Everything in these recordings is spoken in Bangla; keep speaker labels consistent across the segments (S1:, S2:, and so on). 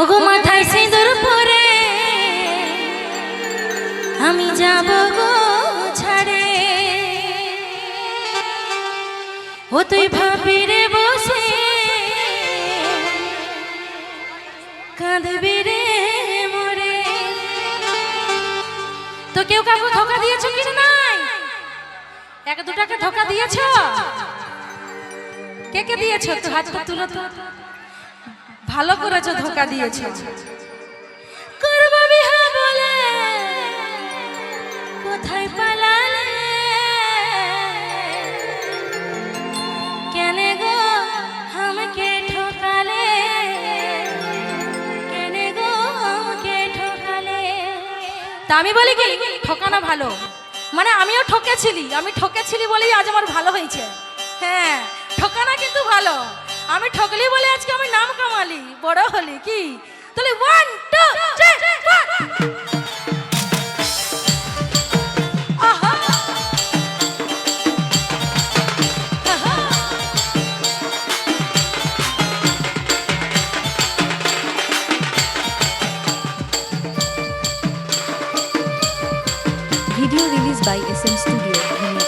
S1: ওগো মাথায় সিঁদুর পরে আমি যাব গো ছাড়ে, ও তুই ভাবি রে বসে কাঁদবি রে মরে। তো কেউ কাউকে ধোকা দিয়েছো কি নাই? এক দুটাকে ধোকা দিয়েছো? কে কে দিয়েছো? তো হাতটা তুলো তো। ভালো করেছো, ধোকা দিয়েছো। করব বিহা বলে কোথায় পালালে, কেন গো আমাকে ঠকালে, কেন গো আমাকে ঠকালে। তা আমি বলি কি ঠকানো ভালো, মানে আমিও ঠকেছিলি, আমি ঠকেছিলি বলেই আজ আমার ভালো হয়েছে। হ্যাঁ, ঠকানো কিন্তু ভালো। আমি ঠকলি বলে আজকে আমি নাম কামালি, বড় হলি কি। তাহলে 1 2 3 4 আহা আহা।
S2: Video released by SM Studio, Dhuniapalli.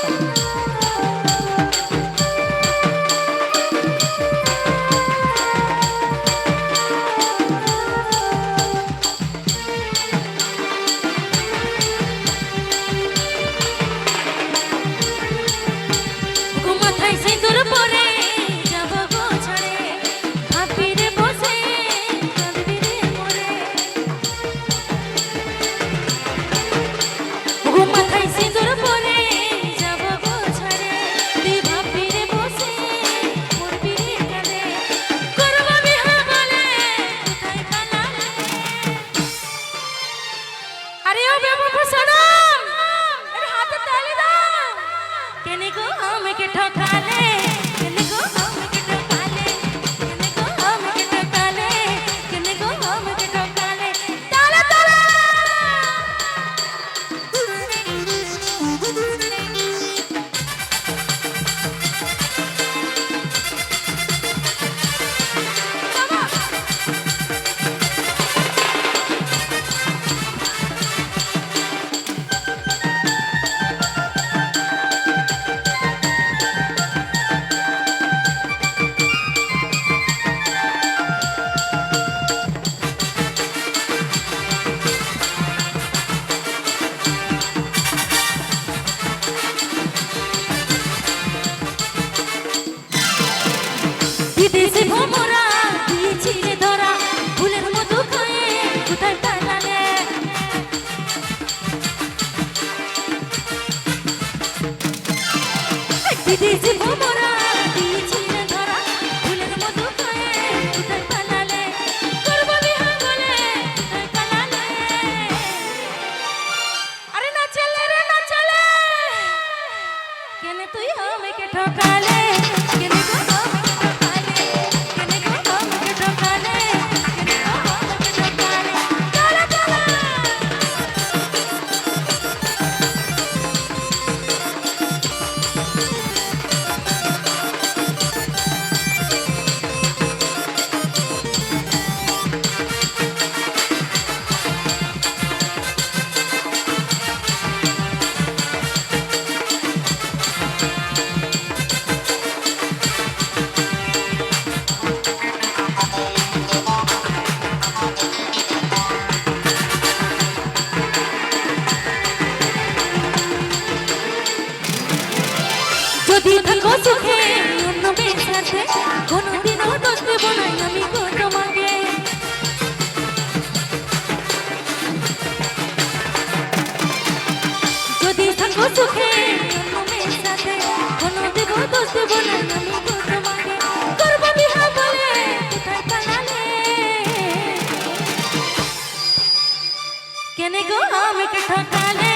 S1: যদি থাকো সুখে অন্য মেয়ের সাথে, কোনোদিনও দোষ দেব না আমি গো তোমাকে। যদি থাকো সুখে অন্য মেয়ের সাথে, কোনোদিন দোষ দেব না আমি গো তোমাকে। করব বিহা বলে কোথায় পালালে, কেন গো আমাকে ঠকালে,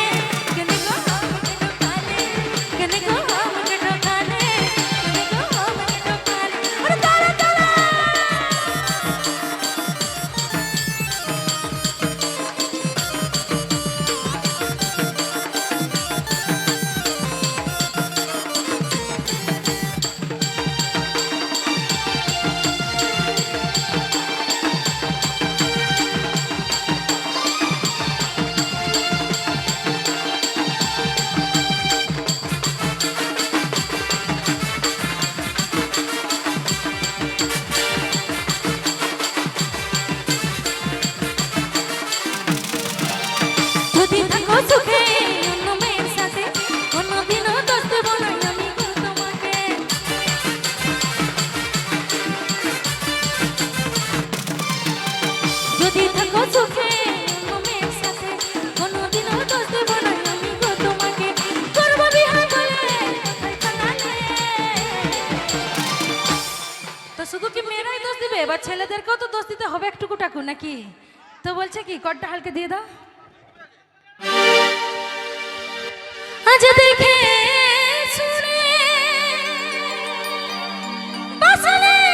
S1: কেন গো আমাকে ঠকালে, কেন গো আমাকে ঠকালে, কেন গো আমাকে ঠকালে। আরে তারা তারা সুখে ঘুমের সাথে কোনোদিনও দোষ দেব না আমি গো তোমাকে করবো বিহার বলে কোথায় কানালে। তো শুধু কি মেয়েরাই দোষ দিবে, এবার ছেলেদেরকেও তো দোষ দিতে হবে একটুকু টাকু নাকি? তো বলছে কি কড্ডা হালকে দিয়ে দাও। আজ